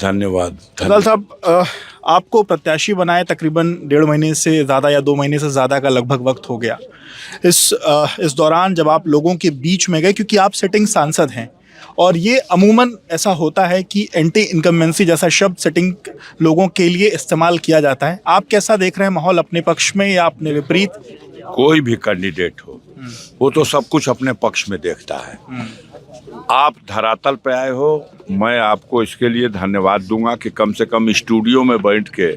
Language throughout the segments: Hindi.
धन्यवाद। लाल साहब, आपको प्रत्याशी बनाए तकरीबन 1.5 महीने से ज़्यादा या 2 महीने से ज़्यादा का लगभग वक्त हो गया। इस दौरान जब आप लोगों के बीच में गए, क्योंकि आप सिटिंग सांसद हैं और ये अमूमन ऐसा होता है कि एंटी इनकम्बेंसी जैसा शब्द सिटिंग लोगों के लिए इस्तेमाल किया जाता है, आप कैसा देख रहे हैं माहौल, अपने पक्ष में या अपने विपरीत? कोई भी कैंडिडेट हो वो तो सब कुछ अपने पक्ष में देखता है। आप धरातल पे आए हो, मैं आपको इसके लिए धन्यवाद दूंगा कि कम से कम स्टूडियो में बैठ के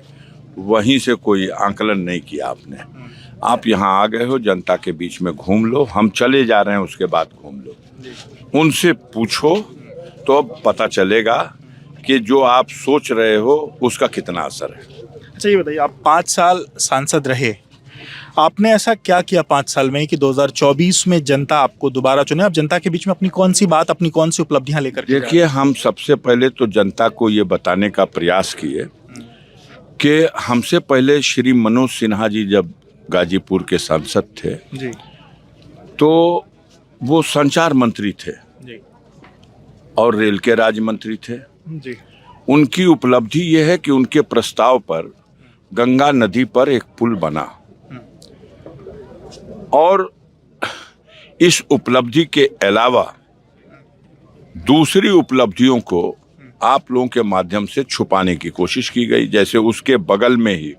वहीं से कोई आंकलन नहीं किया आपने। आप यहाँ आ गए हो, जनता के बीच में घूम लो, हम चले जा रहे हैं उसके बाद घूम लो, उनसे पूछो तो अब पता चलेगा कि जो आप सोच रहे हो उसका कितना असर है। अच्छा ये बताइए, आप 5 साल सांसद रहे, आपने ऐसा क्या किया 5 साल में कि 2024 में जनता आपको दोबारा चुने? आप जनता के बीच में अपनी कौन सी बात, अपनी कौन सी उपलब्धियां लेकर के देखिए, हम सबसे पहले तो जनता को ये बताने का प्रयास किए कि हमसे पहले श्री मनोज सिन्हा जी जब गाजीपुर के सांसद थे जी तो वो संचार मंत्री थे जी और रेल के राज्य मंत्री थे। जी उनकी उपलब्धि ये है कि उनके प्रस्ताव पर गंगा नदी पर एक पुल बना और इस उपलब्धि के अलावा दूसरी उपलब्धियों को आप लोगों के माध्यम से छुपाने की कोशिश की गई। जैसे उसके बगल में ही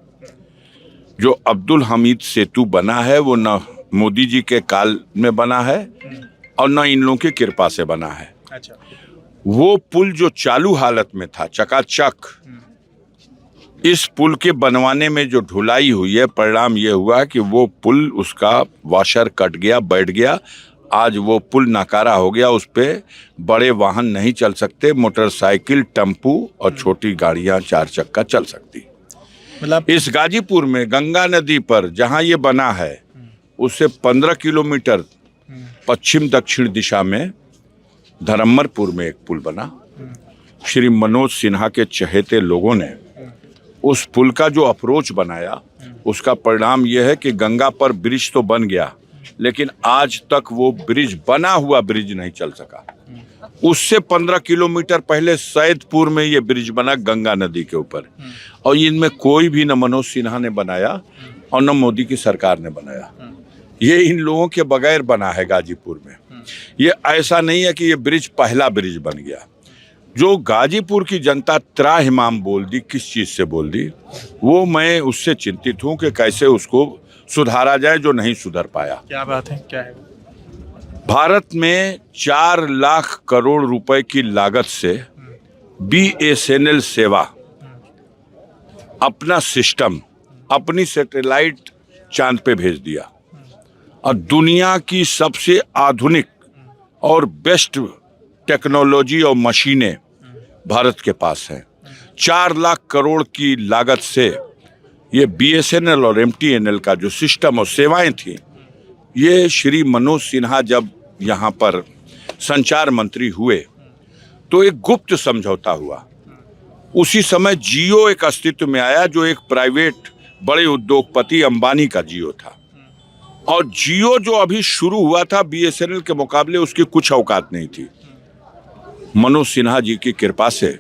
जो अब्दुल हमीद सेतु बना है वो न मोदी जी के काल में बना है और न इन लोगों की कृपा से बना है। अच्छा, वो पुल जो चालू हालत में था चकाचक, इस पुल के बनवाने में जो ढुलाई हुई है, परिणाम ये हुआ कि वो पुल, उसका वॉशर कट गया, बैठ गया। आज वो पुल नाकारा हो गया, उस पे बड़े वाहन नहीं चल सकते, मोटरसाइकिल, टेम्पू और छोटी गाड़ियां 4 चक्का चल सकती। मतलब इस गाजीपुर में गंगा नदी पर जहां ये बना है उससे 15 किलोमीटर पश्चिम दक्षिण दिशा में धरमपुर में एक पुल बना। श्री मनोज सिन्हा के चहेते लोगों ने उस पुल का जो अप्रोच बनाया, उसका परिणाम यह है कि गंगा पर ब्रिज तो बन गया लेकिन आज तक वो ब्रिज, बना हुआ ब्रिज नहीं चल सका। उससे 15 किलोमीटर पहले सैदपुर में ये ब्रिज बना गंगा नदी के ऊपर, और इनमें कोई भी न मनोज सिन्हा ने बनाया और न मोदी की सरकार ने बनाया। ये इन लोगों के बगैर बना है गाजीपुर में। ये ऐसा नहीं है कि ये ब्रिज पहला ब्रिज बन गया। जो गाजीपुर की जनता त्राहिमाम बोल दी, किस चीज से बोल दी, वो मैं उससे चिंतित हूं कि कैसे उसको सुधारा जाए जो नहीं सुधर पाया। क्या बात है, क्या है? भारत में 4 लाख करोड़ रुपए की लागत से BSNL सेवा अपना सिस्टम, अपनी सैटेलाइट चांद पे भेज दिया और दुनिया की सबसे आधुनिक और बेस्ट टेक्नोलॉजी और मशीनें भारत के पास हैं। 4 लाख करोड़ की लागत से ये BSNL और MTNL का जो सिस्टम और सेवाएं थी, ये श्री मनोज सिन्हा जब यहाँ पर संचार मंत्री हुए तो एक गुप्त समझौता हुआ। उसी समय जियो एक अस्तित्व में आया, जो एक प्राइवेट बड़े उद्योगपति अंबानी का जियो था, और जियो जो अभी शुरू हुआ था BSNL के मुकाबले उसकी कुछ औकात नहीं थी। मनोज सिन्हा जी की कृपा से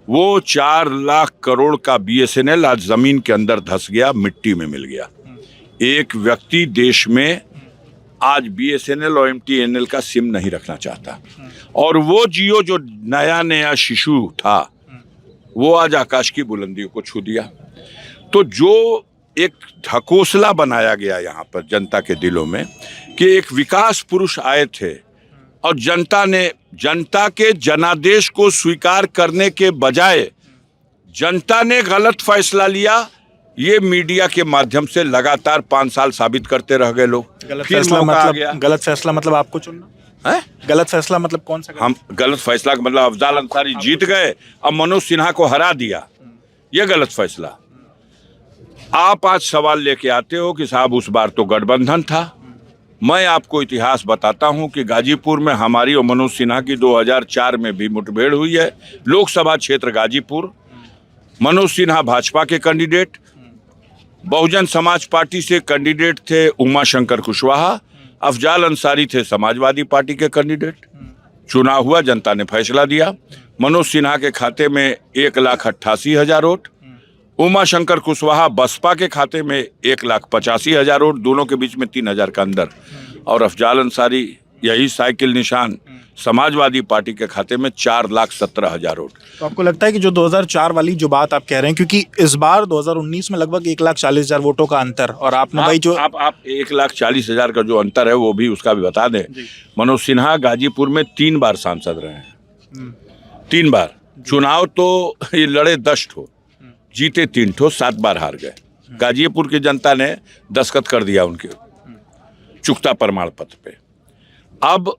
वो 4 लाख करोड़ का BSNL आज जमीन के अंदर धंस गया, मिट्टी में मिल गया। एक व्यक्ति देश में आज BSNL और MTNL का सिम नहीं रखना चाहता, और वो जियो जो नया शिशु था वो आज आकाश की बुलंदियों को छू दिया। तो जो एक ढकोसला बनाया गया यहाँ पर जनता के दिलों में कि एक विकास पुरुष आए थे और जनता के जनादेश को स्वीकार करने के बजाय जनता ने गलत फैसला लिया। ये मीडिया के माध्यम से लगातार 5 साल साबित करते रह गए लोग। गलत फैसला मतलब आपको चुनना है? गलत फैसला मतलब कौन सा? हम गलत फैसला का मतलब अफजाल अंसारी जीत गए और मनोज सिन्हा को हरा दिया, ये गलत फैसला। आप आज सवाल लेके आते हो कि साहब उस बार तो गठबंधन था। मैं आपको इतिहास बताता हूं कि गाजीपुर में हमारी और मनोज सिन्हा की 2004 में भी मुठभेड़ हुई है। लोकसभा क्षेत्र गाजीपुर, मनोज सिन्हा भाजपा के कैंडिडेट, बहुजन समाज पार्टी से कैंडिडेट थे उमाशंकर कुशवाहा, अफजाल अंसारी थे समाजवादी पार्टी के कैंडिडेट। चुनाव हुआ, जनता ने फैसला दिया, मनोज सिन्हा के खाते में 1,88,000 वोट, उमा शंकर कुशवाहा बसपा के खाते में 1,85,000 वोट, दोनों के बीच में 3,000 का अंदर, और अफजाल अंसारी यही साइकिल निशान समाजवादी पार्टी के खाते में 4,17,000 वोट। तो आपको लगता है कि जो 2004 वाली जो बात आप कह रहे हैं, क्योंकि इस बार 2019 में लगभग 1,40,000 वोटों का अंतर, और आपने भाई जो आप 1,40,000 का जो अंतर है वो भी उसका भी बता दें। मनोज सिन्हा गाजीपुर में 3 बार सांसद रहे हैं, 3 बार चुनाव, तो ये लड़े 10 ठो, जीते 3 ठो, 7 बार हार गए। गाजीपुर की जनता ने दस्तखत कर दिया उनके चुकता प्रमाण पत्र पे। अब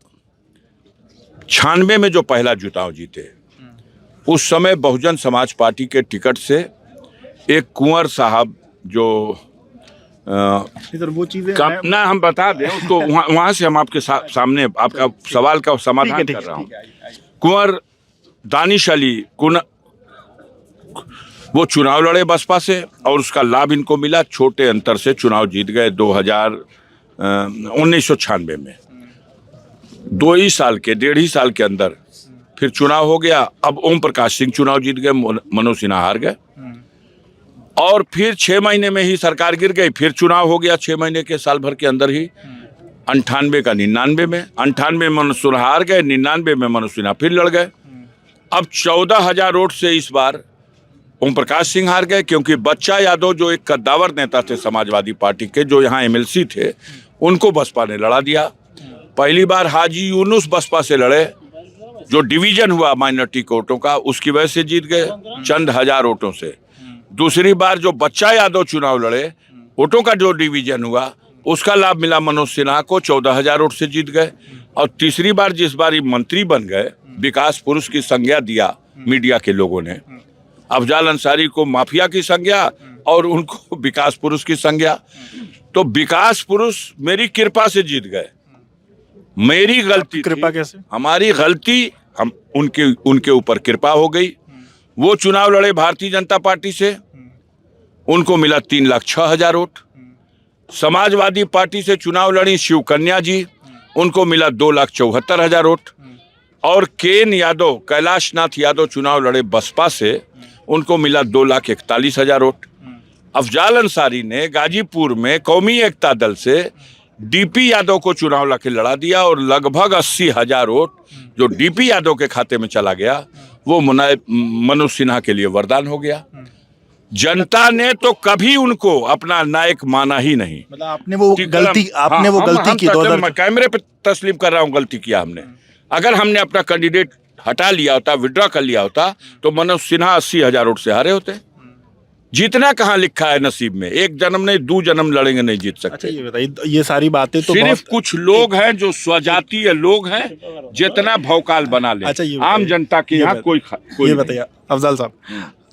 96 में जो पहला चुनाव जीते, उस समय बहुजन समाज पार्टी के टिकट से एक कुंवर साहब जो इधर वो चीजें ना हम बता दें उसको, वहां से हम आपके सामने आपका सवाल का समाधान कर रहा हूँ। कुंवर दानिश अली वो चुनाव लड़े बसपा से, और उसका लाभ इनको मिला, छोटे अंतर से चुनाव जीत गए 1996 में। 2 ही साल के 1.5 साल के अंदर फिर चुनाव हो गया। अब ओम प्रकाश सिंह चुनाव जीत गए, मनोज सिन्हा हार गए, और फिर 6 महीने में ही सरकार गिर गई। फिर चुनाव हो गया 6 महीने के, साल भर के अंदर ही, 98 का 99 में, 98 में मनोज सिन्हा हार गए, 99 में मनोज सिन्हा फिर लड़ गए। अब 14,000 वोट से इस बार ओम प्रकाश सिंह हार गए, क्योंकि बच्चा यादव जो एक कद्दावर नेता थे समाजवादी पार्टी के, जो यहाँ MLC थे, उनको बसपा ने लड़ा दिया। पहली बार हाजी यूनुस बसपा से लड़े, जो डिवीजन हुआ माइनॉरिटी वोटों का, उसकी वजह से जीत गए चंद हजार वोटों से। दूसरी बार जो बच्चा यादव चुनाव लड़े, वोटों का जो डिवीजन हुआ, उसका लाभ मिला मनोज सिन्हा को, 14,000 वोट से जीत गए। और तीसरी बार जिस बार ये मंत्री बन गए, विकास पुरुष की संज्ञा दिया मीडिया के लोगों ने, अफजाल अंसारी को माफिया की संज्ञा और उनको विकास पुरुष की संज्ञा। तो विकास पुरुष मेरी कृपा से जीत गए, मेरी गलती, कृपा कैसे? हमारी गलती, हम उनके ऊपर कृपा हो गई। वो चुनाव लड़े भारतीय जनता पार्टी से, उनको मिला 3,06,000 वोट। समाजवादी पार्टी से चुनाव लड़ी शिवकन्या जी, उनको मिला 2,74,000 वोट। और केन यादव, कैलाशनाथ यादव चुनाव लड़े बसपा से, उनको मिला 2,41,000 वोट। अफजाल अंसारी ने गाजीपुर में कौमी एकता दल से DP यादव को चुनाव लाके लड़ा दिया, और लगभग 80,000 वोट जो DP यादव के खाते में चला गया, वो मनोज सिन्हा के लिए वरदान हो गया। जनता ने तो कभी उनको अपना नायक माना ही नहीं। मतलब आपने वो गलती की, मैं कैमरे पे तस्लीम कर रहा हूँ, गलती किया हमने। अगर हमने अपना कैंडिडेट हटा लिया होता, विड्रॉ कर लिया होता, तो मनोज सिन्हा 80,000 वोट से हारे होते। जीतना कहाँ लिखा है नसीब में, एक जन्म नहीं 2 जन्म लड़ेंगे नहीं जीत सकते। अच्छा ये बताइए, ये सारी बातें तो सिर्फ कुछ लोग हैं जो स्वजातीय लोग हैं, जितना भौकाल बना ले। अच्छा, आम जनता के यहाँ कोई ये बताइए अफजाल साहब,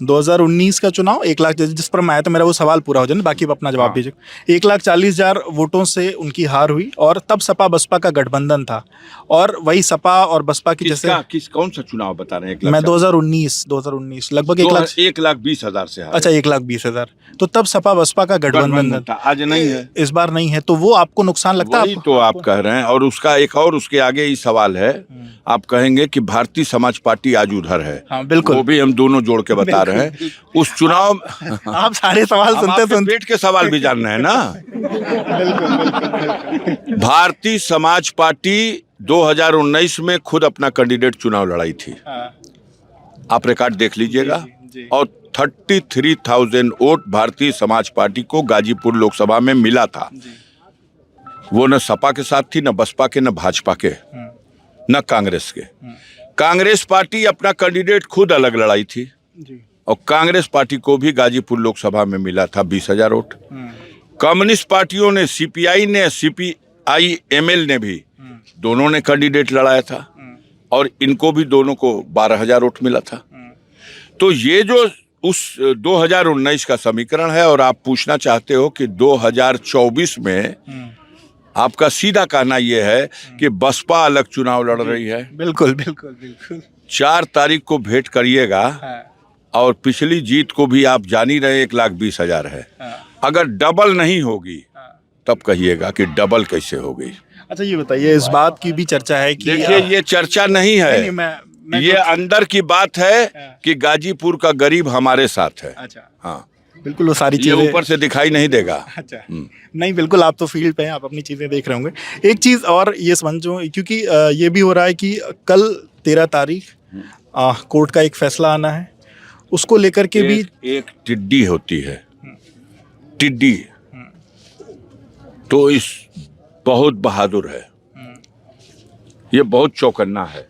2019 का चुनाव 1 लाख, जिस पर मैं आया तो मेरा वो सवाल पूरा हो जाए, बाकी आप अपना जवाब दीजिए। 1,40,000 वोटों से उनकी हार हुई, और तब सपा बसपा का गठबंधन था, और वही सपा और बसपा की जैसे कौन सा चुनाव बता रहे हैं? मैं 2019 लगभग 1,20,000 से हारे। अच्छा 1,20,000, तो तब सपा बसपा का गठबंधन था, आज नहीं है, इस बार नहीं है। तो वो आपको नुकसान लगता है? तो आप कह रहे हैं, और उसका एक और उसके आगे ही सवाल है, आप कहेंगे कि भारतीय समाज पार्टी आज उधर है। हाँ बिल्कुल, वो भी हम दोनों जोड़ के बता रहे हैं। उस चुनाव आप सारे सवाल सुनते पेट के सवाल भी जान रहे हैं ना। भारतीय समाज पार्टी 2019 में खुद अपना कैंडिडेट चुनाव लड़ाई थी, आप रिकॉर्ड देख लीजिएगा, और 33,000 वोट भारतीय समाज पार्टी को गाजीपुर लोकसभा में मिला था। वो न सपा के साथ थी, न बसपा के, न भाजपा के, न कांग्रेस के। कांग्रेस पार्टी अपना कैंडिडेट खुद अलग लड़ाई थी, और कांग्रेस पार्टी को भी गाजीपुर लोकसभा में मिला था 20,000 वोट। कम्युनिस्ट पार्टियों ने, CPI ने, CPI-ML ने भी, दोनों ने कैंडिडेट लड़ाया था, और इनको भी दोनों को 12,000 वोट मिला था। तो ये जो उस 2019 का समीकरण है, और आप पूछना चाहते हो कि 2024 में, आपका सीधा कहना यह है कि बसपा अलग चुनाव लड़ रही है। बिल्कुल बिल्कुल बिल्कुल। 4 तारीख को भेंट करिएगा, और पिछली जीत को भी आप जान ही रहे, 1,20,000 है। अगर डबल नहीं होगी, तब कहिएगा कि डबल कैसे हो गई। अच्छा ये बताइए, इस बात की भी चर्चा है कि देखिए, ये चर्चा नहीं है, ये अंदर की बात है कि गाजीपुर का गरीब हमारे साथ है। अच्छा, हाँ, बिल्कुल वो सारी ये चीजें ऊपर से दिखाई नहीं देगा। अच्छा, नहीं बिल्कुल आप तो फील्ड पे हैं, आप अपनी चीजें देख रहे होंगे। एक चीज और ये समझो, क्योंकि ये भी हो रहा है कि कल 13 तारीख कोर्ट का एक फैसला आना है, उसको लेकर के भी एक टिड्डी होती है, टिड्डी तो इस बहुत बहादुर है, ये बहुत चौकन्ना है,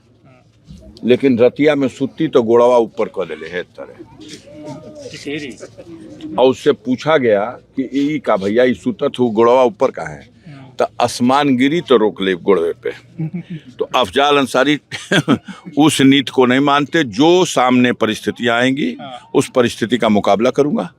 लेकिन रतिया में सुत्ती तो गोड़वा ऊपर कर ले है तरह। और उससे पूछा गया कि ई का भैया ई सुतत हो गोड़वा ऊपर का है, तो आसमान गिरी तो रोक ले गोड़वे पे। तो अफजाल अंसारी उस नीति को नहीं मानते, जो सामने परिस्थितियां आएंगी उस परिस्थिति का मुकाबला करूंगा।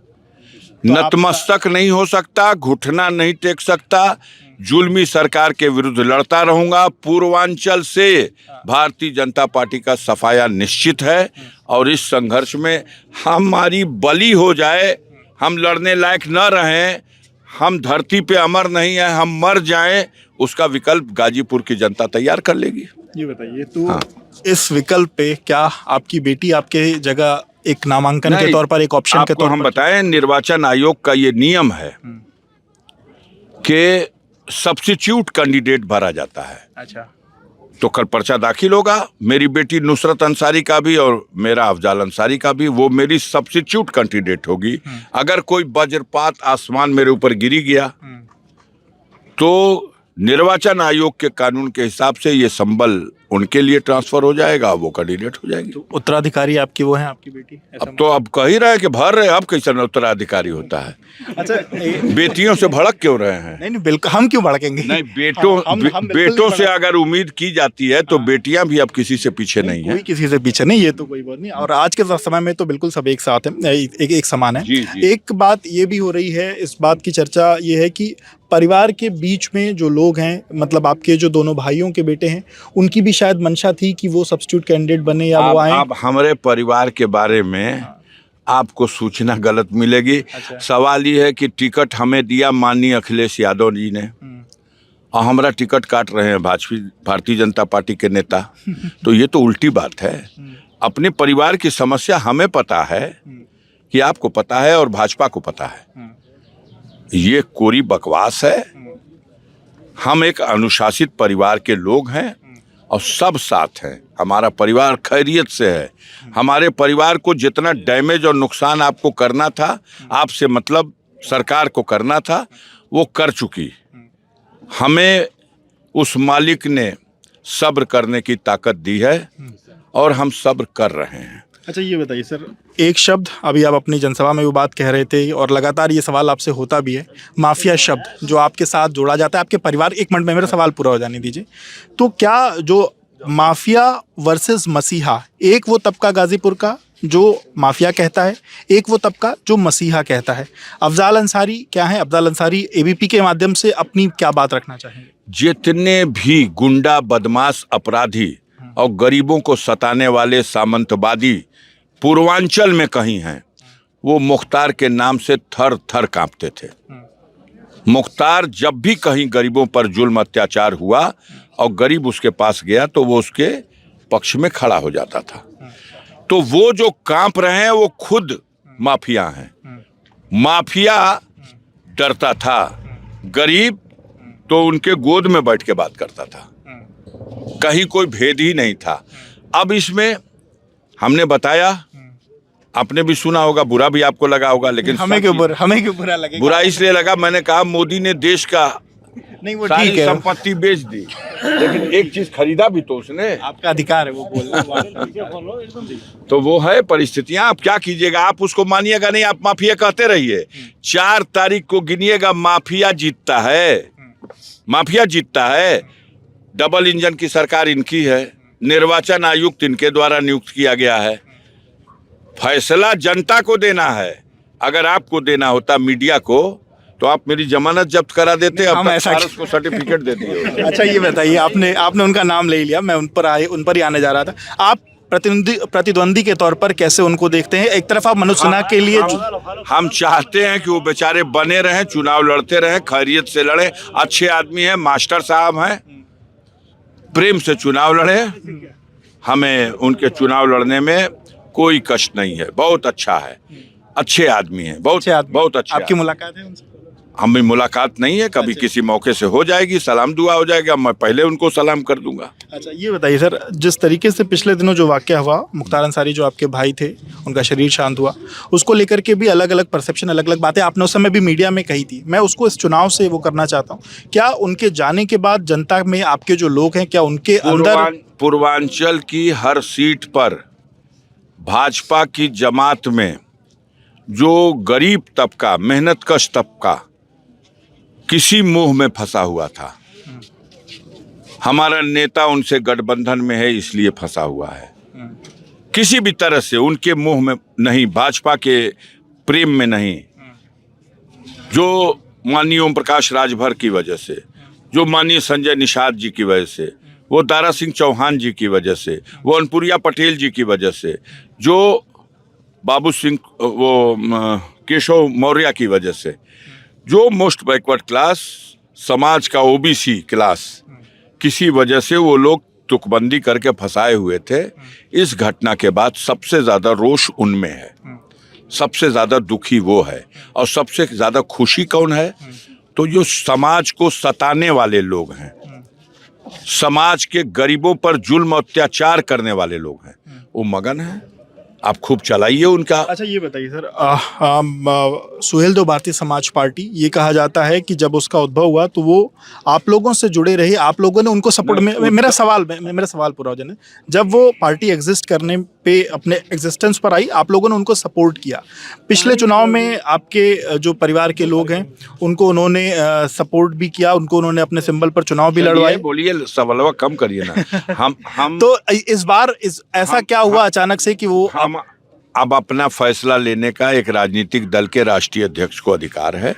नतमस्तक नहीं हो सकता, घुटना नहीं टेक सकता, जुल्मी सरकार के विरुद्ध लड़ता रहूंगा। पूर्वांचल से भारतीय जनता पार्टी का सफाया निश्चित है और इस संघर्ष में हमारी बलि हो जाए, हम लड़ने लायक न रहें, हम धरती पे अमर नहीं है, हम मर जाएं, उसका विकल्प गाजीपुर की जनता तैयार कर लेगी। ये बताइए तो इस विकल्प पे क्या आपकी बेटी आपके जगह एक नामांकन के तौर पर, एक ऑप्शन के तौर पर? हम बताएं, निर्वाचन आयोग का ये नियम है कि सब्स्टिट्यूट कैंडिडेट भरा जाता है। अच्छा, तो कल पर्चा दाखिल होगा, मेरी बेटी नुसरत अंसारी का भी और मेरा अफजाल अंसारी का भी, वो मेरी सब्स्टिट्यूट कैंडिडेट होगी। अगर कोई वज्रपात आसमान मेरे ऊपर गिरी गया तो निर्वाचन आयोग के कानून के हिसाब से ये संबल उनके लिए ट्रांसफर हो जाएगा, वो कैंडिडेट हो जाएगी। तो उत्तराधिकारी आपकी वो है, आपकी बेटी? अब तो अब कह ही रहे हैं कि भर रहे, अब कैसे उत्तराधिकारी होता है? अच्छा, बेटियों से भड़क क्यों रहे हैं? नहीं नहीं बिल्कुल, हम क्यों भड़केंगे? नहीं, बेटों से अगर उम्मीद की जाती है तो बेटियां भी अब किसी से पीछे नहीं है। कोई किसी से पीछे नहीं, ये तो कोई बात नहीं। और आज के समय में तो बिल्कुल सब एक साथ है, एक समान है। एक बात ये भी हो रही है, इस बात की चर्चा ये है कि परिवार के बीच में जो लोग हैं, मतलब आपके जो दोनों भाइयों के बेटे हैं, उनकी भी शायद मंशा थी कि वो सब्स्टिट्यूट कैंडिडेट बने या वो आए। आप हमारे परिवार के बारे में आपको सूचना गलत मिलेगी। अच्छा। सवाल ये है कि टिकट हमें दिया माननीय अखिलेश यादव जी ने और हमारा टिकट काट रहे हैं भारतीय जनता पार्टी के नेता। तो ये तो उल्टी बात है। अपने परिवार की समस्या हमें पता है कि आपको पता है और भाजपा को पता है। ये कोरी बकवास है। हम एक अनुशासित परिवार के लोग हैं और सब साथ हैं। हमारा परिवार खैरियत से है। हमारे परिवार को जितना डैमेज और नुकसान आपको करना था, आपसे मतलब सरकार को करना था, वो कर चुकी। हमें उस मालिक ने सब्र करने की ताकत दी है और हम सब्र कर रहे हैं। अच्छा, ये बताइए सर, एक शब्द अभी आप अपनी जनसभा में वो बात कह रहे थे और लगातार ये सवाल आपसे होता भी है, माफिया शब्द जो आपके साथ जोड़ा जाता है, आपके परिवार। एक मिनट में मेरा सवाल पूरा हो जाने दीजिए। तो क्या जो माफिया वर्सेस मसीहा, एक वो तबका गाजीपुर का जो माफिया कहता है, एक वो तबका जो मसीहा कहता है, अफजाल अंसारी क्या है? अफजाल अंसारी एबीपी के माध्यम से अपनी क्या बात रखना चाहेंगे? जितने भी गुंडा, बदमाश, अपराधी और गरीबों को सताने वाले सामंतवादी पूर्वांचल में कहीं हैं, वो मुख्तार के नाम से थर थर कांपते थे। मुख्तार जब भी कहीं गरीबों पर जुल्म अत्याचार हुआ और गरीब उसके पास गया तो वो उसके पक्ष में खड़ा हो जाता था। तो वो जो कांप रहे हैं वो खुद माफिया हैं। माफिया डरता था, गरीब तो उनके गोद में बैठ के बात करता था, कहीं कोई भेद ही नहीं था। अब इसमें हमने बताया, आपने भी सुना होगा, बुरा भी आपको लगा होगा, लेकिन हमें क्यों बुरा लगेगा? बुरा इसलिए लगा, मैंने कहा मोदी ने देश का नहीं, वो सारी ठीक है, संपत्ति बेच दी, लेकिन एक चीज खरीदा भी तो उसने। आपका अधिकार है वो बोलना। तो वो है परिस्थितियां। आप क्या कीजिएगा, आप उसको मानिएगा नहीं, आप माफिया कहते रहिए। 4 तारीख को गिनिएगा, माफिया जीतता है, माफिया जीतता है। डबल इंजन की सरकार इनकी है, निर्वाचन आयुक्त इनके द्वारा नियुक्त किया गया है। फैसला जनता को देना है। अगर आपको देना होता मीडिया को तो आप मेरी जमानत जब्त करा देते, अब तक फारस को सर्टिफिकेट दे दिए। अच्छा, ये बताइए, आपने उनका नाम ले लिया, मैं उन पर ही आने जा रहा था। आप प्रतिद्वंदी के तौर पर कैसे उनको देखते हैं? एक तरफ आप मनोज सिन्हा के लिए हम चाहते हैं कि वो बेचारे बने रहें, चुनाव लड़ते रहें, खैरियत से लड़े। अच्छे आदमी हैं, मास्टर साहब हैं, प्रेम से चुनाव लड़े हमें उनके चुनाव लड़ने में कोई कष्ट नहीं है। बहुत अच्छा है, अच्छे आदमी हैं, बहुत अच्छे आदमी। बहुत अच्छे आपकी आदमी। मुलाकात है उनसे? हमें मुलाकात नहीं है, कभी किसी मौके से हो जाएगी, सलाम दुआ हो जाएगा, मैं पहले उनको सलाम कर दूंगा। अच्छा, ये बताइए सर, जिस तरीके से पिछले दिनों जो वाकया हुआ, मुख्तार अंसारी जो आपके भाई थे, उनका शरीर शांत हुआ, उसको लेकर के भी अलग अलग परसेप्शन, अलग अलग बातें आपने उस समय भी मीडिया में कही थी। मैं उसको इस चुनाव से वो करना चाहता हूँ, क्या उनके जाने के बाद जनता में आपके जो लोग हैं, क्या उनके अंदर पूर्वांचल की हर सीट पर भाजपा की जमात में जो गरीब तबका, मेहनतकश तबका किसी मोह में फंसा हुआ था, हमारा नेता उनसे गठबंधन में है इसलिए फंसा हुआ है। किसी भी तरह से उनके मोह में नहीं, भाजपा के प्रेम में नहीं। जो माननीय ओम प्रकाश राजभर की वजह से, जो माननीय संजय निषाद जी की वजह से, वो दारा सिंह चौहान जी की वजह से, वो अनुप्रिया पटेल जी की वजह से, जो बाबू सिंह, वो केशव मौर्य की वजह से, जो मोस्ट बैकवर्ड क्लास समाज का ओबीसी क्लास, किसी वजह से वो लोग तुकबंदी करके फंसाए हुए थे। इस घटना के बाद सबसे ज्यादा रोष उनमें है, सबसे ज्यादा दुखी वो है, और सबसे ज्यादा खुशी कौन है? तो जो समाज को सताने वाले लोग हैं, समाज के गरीबों पर जुल्म अत्याचार करने वाले लोग हैं, वो मगन हैं। आप खूब चलाइए उनका। अच्छा, ये बताइए सर, सुहेलदेव भारतीय समाज पार्टी, ये कहा जाता है कि जब उसका उद्भव हुआ तो वो आप लोगों से जुड़े रहे, आप लोगों ने उनको सपोर्ट में। मेरा सवाल पूरा हो जाने, जब वो पार्टी एग्जिस्ट करने पे अपने एग्जिस्टेंस पर आई, आप लोगों ने उनको सपोर्ट किया। पिछले चुनाव में आपके जो परिवार के लोग हैं उनको उन्होंने सपोर्ट भी किया, उनको उन्होंने अपने सिंबल पर चुनाव भी लड़वाए। बोलिए, सवाल कम करिए ना। हम तो इस बार ऐसा क्या हुआ अचानक से कि वो हम अब अपना फैसला लेने का एक राजनीतिक दल के राष्ट्रीय अध्यक्ष को अधिकार है।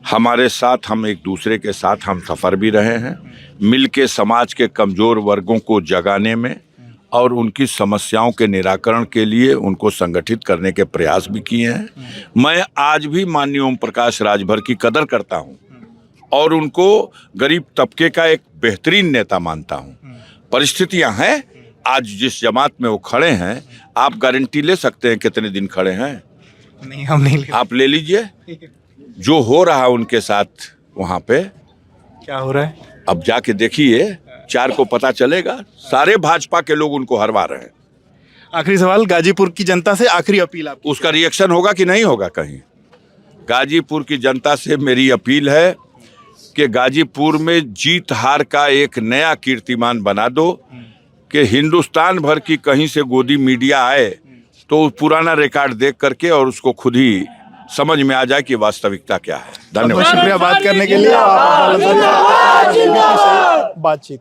हमारे साथ, हम एक दूसरे के साथ हम सफर भी रहे हैं, मिलके समाज के कमजोर वर्गों को जगाने में और उनकी समस्याओं के निराकरण के लिए उनको संगठित करने के प्रयास भी किए हैं। मैं आज भी माननीय ओम प्रकाश राजभर की कदर करता हूं और उनको गरीब तबके का एक बेहतरीन नेता मानता हूं। परिस्थितियां हैं, आज जिस जमात में वो खड़े हैं, आप गारंटी ले सकते हैं कितने दिन खड़े हैं? नहीं, हम नहीं ले। आप ले लीजिए जो हो रहा है उनके साथ वहां पे। क्या हो रहा है? अब जाके देखिए, 4 को पता चलेगा। सारे भाजपा के लोग उनको हरवा रहे हैं। आखिरी सवाल, गाजीपुर की जनता से आखिरी अपील आपकी। उसका रिएक्शन होगा कि नहीं होगा? कहीं गाजीपुर की जनता से मेरी अपील है कि गाजीपुर में जीत हार का एक नया कीर्तिमान बना दो, कि हिंदुस्तान भर की कहीं से गोदी मीडिया आए तो पुराना रिकॉर्ड देख करके और उसको खुद ही समझ में आ जाए कि वास्तविकता क्या है। धन्यवाद, शुक्रिया बात करने के लिए। बातचीत